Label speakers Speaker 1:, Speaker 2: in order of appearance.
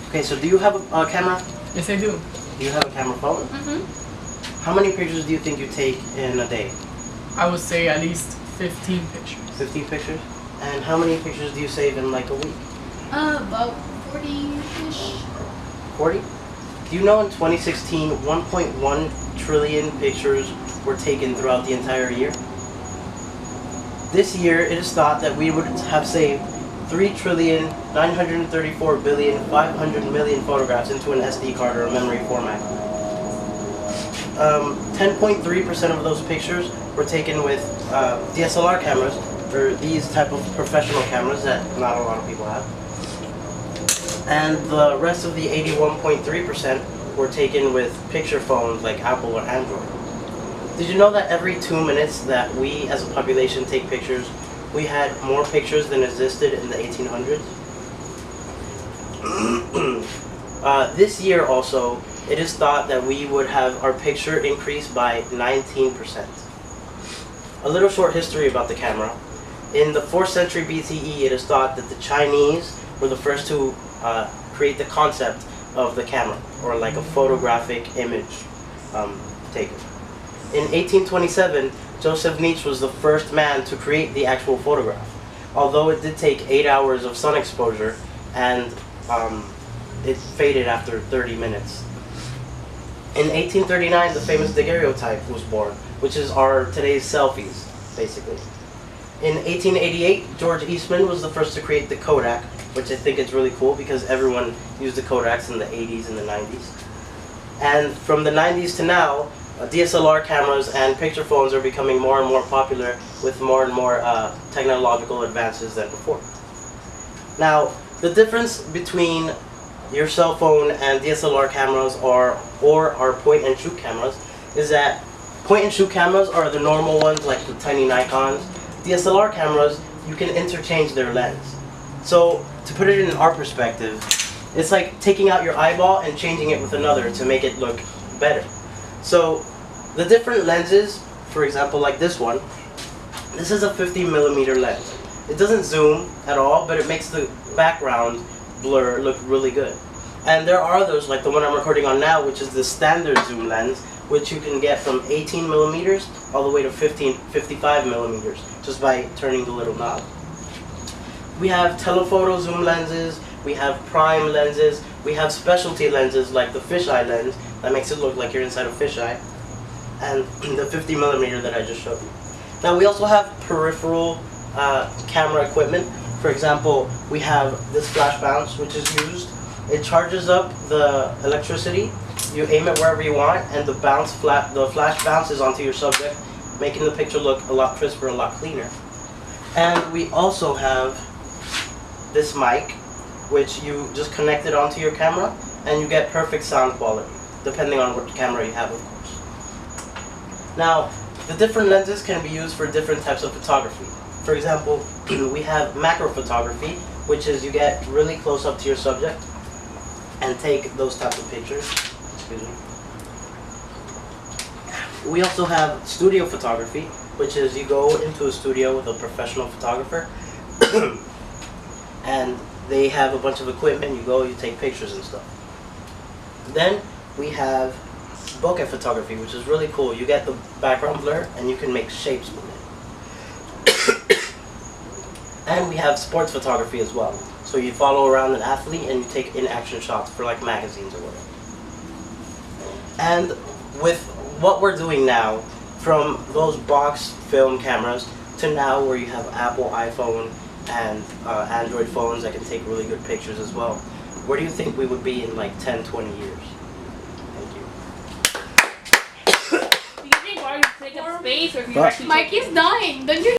Speaker 1: Okay, so do you have a camera?
Speaker 2: Yes, I do.
Speaker 1: Do you have a camera phone?
Speaker 3: Mm-hmm.
Speaker 1: How many pictures do you think you take in a day?
Speaker 2: I would say at least 15 pictures.
Speaker 1: 15 pictures? And how many pictures do you save in like a week?
Speaker 3: About 40-ish.
Speaker 1: 40? Do you know in 2016, 1.1 trillion pictures were taken throughout the entire year? This year, it is thought that we would have saved 3,934,500,000,000 photographs into an SD card or a memory format. 10.3% of those pictures were taken with DSLR cameras, or these type of professional cameras that not a lot of people have. And the rest of the 81.3% were taken with picture phones like Apple or Android. Did you know that every 2 minutes that we as a population take pictures, we had more pictures than existed in the 1800s? This year also, it is thought that we would have our picture increase by 19%. A little short history about the camera. In the 4th century BCE, it is thought that the Chinese were the first to create the concept of the camera, or like a photographic image taken. In 1827, Joseph Niepce was the first man to create the actual photograph, although it did take 8 hours of sun exposure, and it faded after 30 minutes. In 1839, the famous daguerreotype was born, which is our today's selfies, basically. In 1888, George Eastman was the first to create the Kodak, which I think is really cool because everyone used the Kodaks in the 80s and the 90s. And from the 90s to now, DSLR cameras and picture phones are becoming more and more popular with more and more technological advances than before. Now, the difference between your cell phone and DSLR cameras or our point-and-shoot cameras is that point-and-shoot cameras are the normal ones like the tiny Nikons. DSLR cameras, you can interchange their lens. So, to put it in our perspective, it's like taking out your eyeball and changing it with another to make it look better. So, the different lenses, for example, like this one, this is a 50mm lens. It doesn't zoom at all, but it makes the background blur look really good. And there are others, like the one I'm recording on now, which is the standard zoom lens, which you can get from 18mm all the way to 55mm, just by turning the little knob. We have telephoto zoom lenses, we have prime lenses, we have specialty lenses like the fisheye lens that makes it look like you're inside a fisheye, and the 50mm that I just showed you. Now we also have peripheral camera equipment. For example, we have this flash bounce, which is used. It charges up the electricity, you aim it wherever you want, and the flash bounces onto your subject, making the picture look a lot crisper, a lot cleaner. And we also have this mic, which you just connect it onto your camera, and you get perfect sound quality, depending on what camera you have, of course. Now, the different lenses can be used for different types of photography. For example, we have macro photography, which is you get really close up to your subject and take those types of pictures. Excuse me. We also have studio photography, which is you go into a studio with a professional photographer and they have a bunch of equipment, you go, you take pictures and stuff. Then we have bokeh photography, which is really cool. You get the background blur and you can make shapes with it. And we have sports photography as well. So you follow around an athlete and you take in-action shots for like magazines or whatever. And with what we're doing now, from those box film cameras to now where you have Apple iPhone and Android phones that can take really good pictures as well, where do you think we would be in like 10, 20 years? Thank you.
Speaker 3: Do you think we're going to take up space, or if you
Speaker 1: What?
Speaker 3: actually... Mikey's dying. Don't you